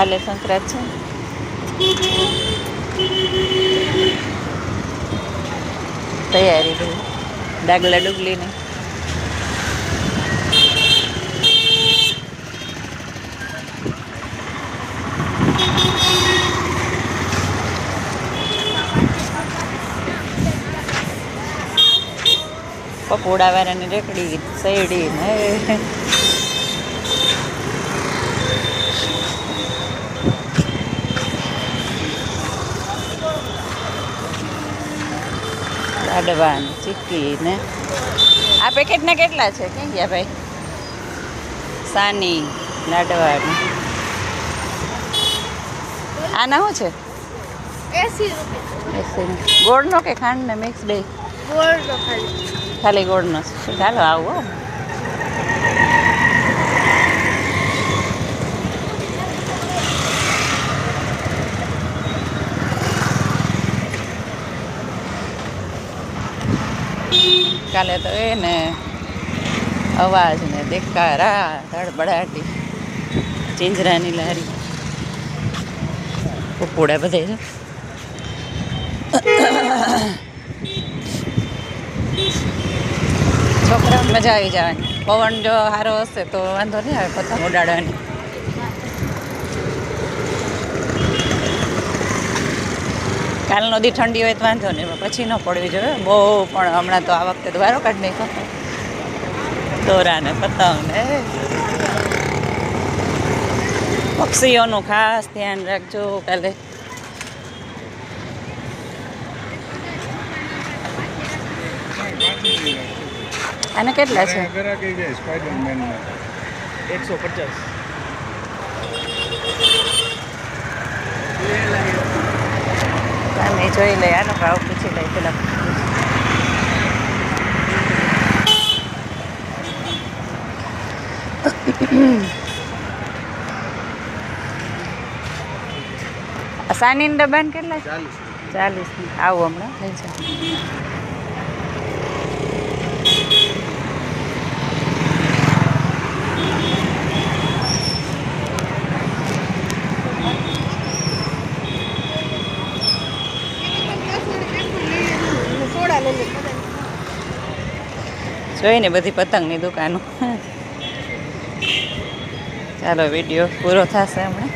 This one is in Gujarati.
કાલે સંક્રાંત છે. તૈયારી બધી ડાગલા ડુગલીની. પકોડા વાળાની રેકડી શેરડી ને લાડવા ને ચીક્કી ને આ પેકેટના કેટલા છે? ક્યાં ગયા ભાઈ? સાની લાડવા ને આના શું છે? 80 ગોળનો કે ખાંડ ને મિક્સ બે? ગોળનો ખાલી. ખાલી ગોળનો છે. ચાલો આવો. કાલે તો એ ને અવાજ ને દેખારા ધડબડાટી ચીંજરાની લારી પકોડા બધે છે. છોકરાઓને મજા આવી જવાની. પવન જો સારો હશે તો વાંધો નહીં આવે પતંગ ઉડાડવાની. કાલનો દી ઠંડી હોય તો વાંધો નહીં, પછી ન પડવી જોઈએ બહુ. પણ હમણાં તો આ વખતે તો વારો કાઢ નાખ્યો. દોરા ને પતંગ ને પક્ષીઓનું ખાસ ધ્યાન રાખજો કાલે. આને કેટલા છે? 150. તમે જોઈ લે. આનો ભાવ પૂછી લઈ પેલા. સાની ડબ્બાને કેટલા? 40. આવું હમણાં લઈ જાઓ. જોઈને બધી પતંગની દુકાનો. ચાલો વિડીયો પૂરો થશે હમણાં.